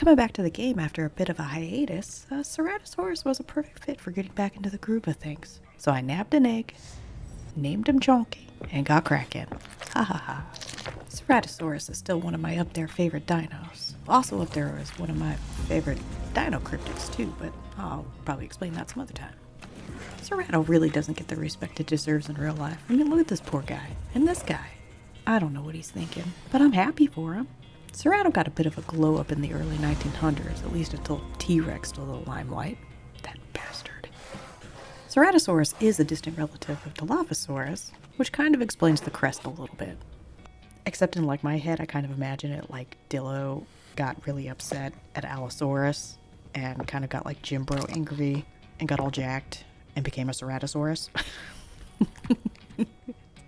Coming back to the game after a bit of a hiatus, Ceratosaurus was a perfect fit for getting back into the groove of things. So I nabbed an egg, named him Chonky, and got cracking. Ha ha ha. Ceratosaurus is still one of my up there favorite dinos. Also up there is one of my favorite dino cryptids too, but I'll probably explain that some other time. Cerato really doesn't get the respect it deserves in real life. I mean, look at this poor guy. And this guy. I don't know what he's thinking, but I'm happy for him. Cerato got a bit of a glow up in the early 1900s, at least until T-Rex stole the limelight. That bastard. Ceratosaurus is a distant relative of Dilophosaurus, which kind of explains the crest a little bit. Except in like my head, I kind of imagine it like Dillo got really upset at Allosaurus and kind of got like Jim Bro angry and got all jacked and became a Ceratosaurus.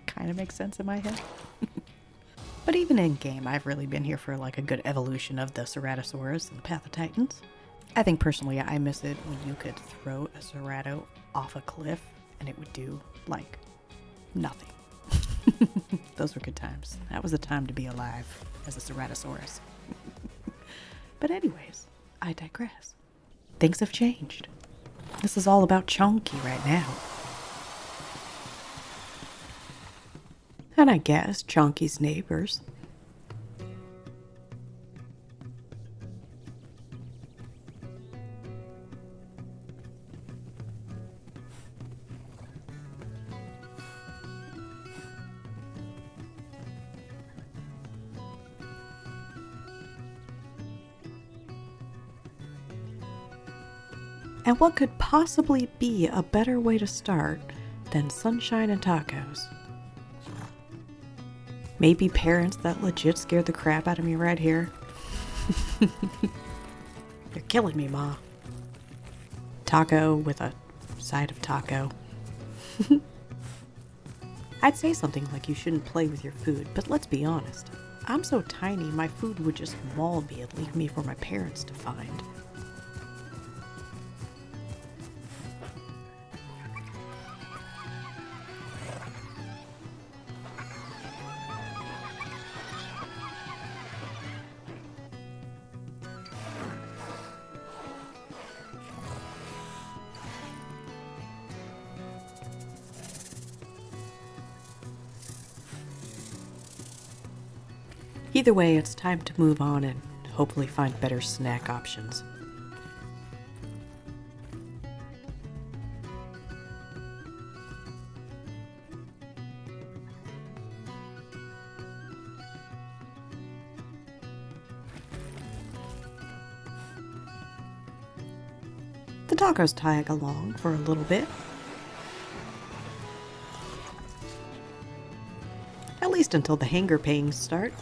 Kind of makes sense in my head. But even in game, I've really been here for like a good evolution of the Ceratosaurus and the Path of Titans. I think personally I miss it when you could throw a Cerato off a cliff and it would do like nothing. Those were good times. That was the time to be alive as a Ceratosaurus. But anyways, I digress. Things have changed. This is all about Chonky right now. And I guess Chonky's neighbors. And what could possibly be a better way to start than sunshine and tacos? Maybe parents that legit scared the crap out of me right here. You're killing me, Ma. Taco with a side of taco. I'd say something like you shouldn't play with your food, but let's be honest. I'm so tiny, my food would just maul me and leave me for my parents to find. Either way, it's time to move on and hopefully find better snack options. The tacos tag along for a little bit. At least until the hanger pangs start.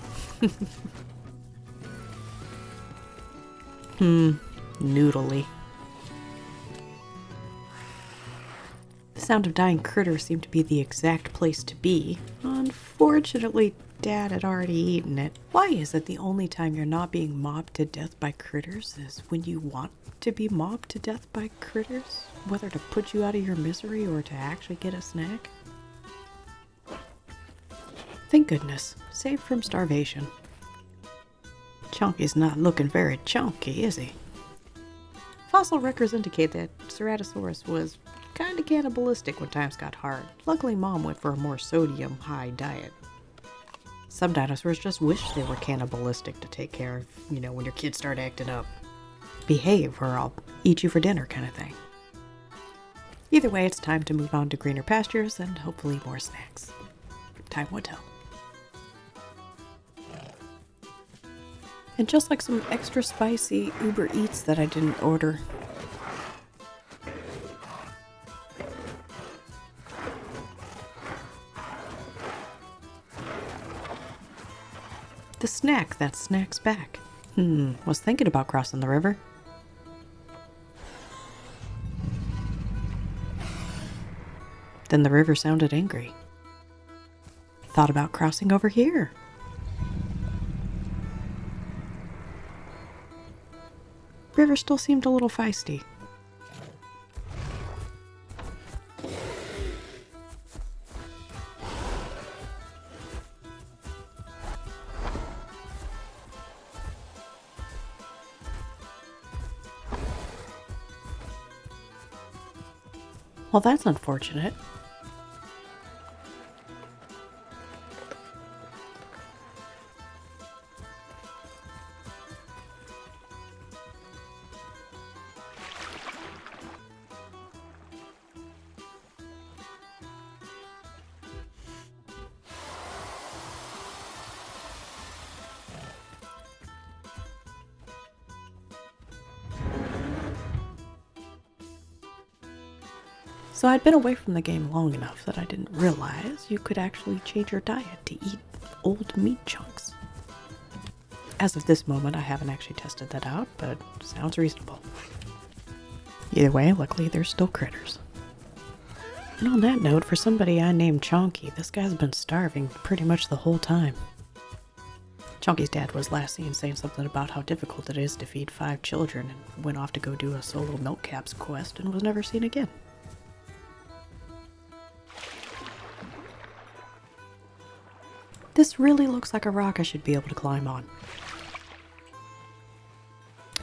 Noodly. The sound of dying critters seemed to be the exact place to be. Unfortunately, Dad had already eaten it. Why is it the only time you're not being mobbed to death by critters is when you want to be mobbed to death by critters? Whether to put you out of your misery or to actually get a snack? Thank goodness, saved from starvation. Chonky's not looking very chonky, is he? Fossil records indicate that Ceratosaurus was kinda cannibalistic when times got hard. Luckily, Mom went for a more sodium-high diet. Some dinosaurs just wish they were cannibalistic to take care of, when your kids start acting up. Behave or I'll eat you for dinner kind of thing. Either way, it's time to move on to greener pastures and hopefully more snacks. Time will tell. And just like some extra spicy Uber Eats that I didn't order. The snack that snacks back. Was thinking about crossing the river. Then the river sounded angry. Thought about crossing over here. River still seemed a little feisty. Well, that's unfortunate. So I'd been away from the game long enough that I didn't realize you could actually change your diet to eat old meat chunks. As of this moment, I haven't actually tested that out, but sounds reasonable. Either way, luckily there's still critters. And on that note, for somebody I named Chonky, this guy's been starving pretty much the whole time. Chonky's dad was last seen saying something about how difficult it is to feed 5 children and went off to go do a solo milk caps quest and was never seen again. This really looks like a rock I should be able to climb on.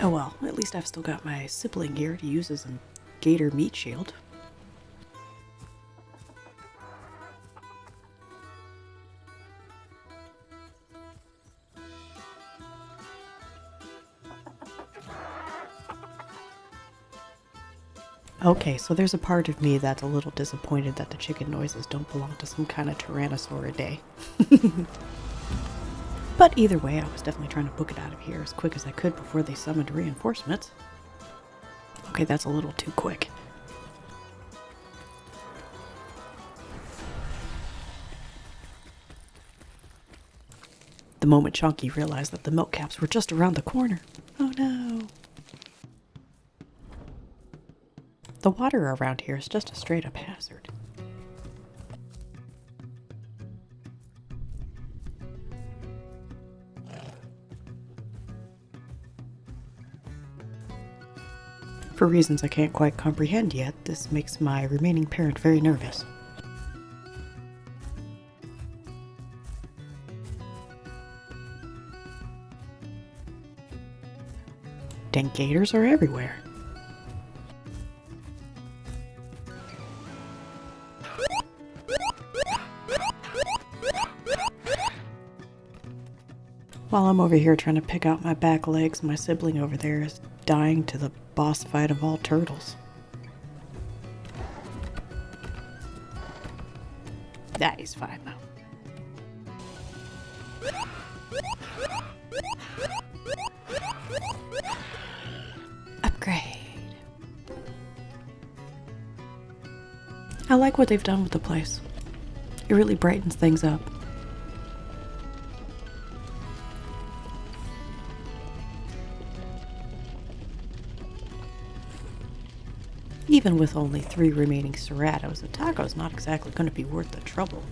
Oh well, at least I've still got my sibling here to use as a gator meat shield. Okay, so there's a part of me that's a little disappointed that the chicken noises don't belong to some kind of Tyrannosauridae. But either way, I was definitely trying to book it out of here as quick as I could before they summoned reinforcements. Okay, that's a little too quick. The moment Chonky realized that the milk caps were just around the corner. Oh no. The water around here is just a straight up hazard. For reasons I can't quite comprehend yet, this makes my remaining parent very nervous. Dang gators are everywhere. While I'm over here trying to pick out my back legs, my sibling over there is dying to the boss fight of all turtles. That is fine though. Upgrade. I like what they've done with the place. It really brightens things up. Even with only 3 remaining Ceratos, a taco's not exactly going to be worth the trouble.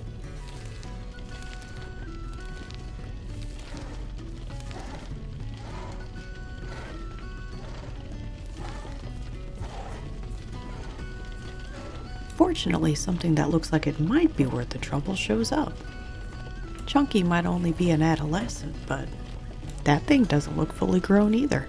Fortunately, something that looks like it might be worth the trouble shows up. Chunky might only be an adolescent, but that thing doesn't look fully grown either.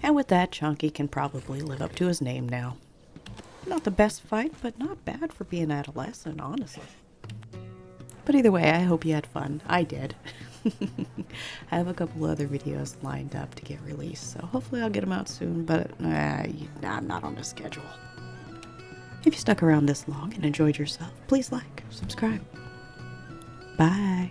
And with that, Chunky can probably live up to his name now. Not the best fight, but not bad for being adolescent, honestly. But either way, I hope you had fun. I did. I have a couple other videos lined up to get released, so hopefully I'll get them out soon, but I'm not on the schedule. If you stuck around this long and enjoyed yourself, please like, subscribe. Bye.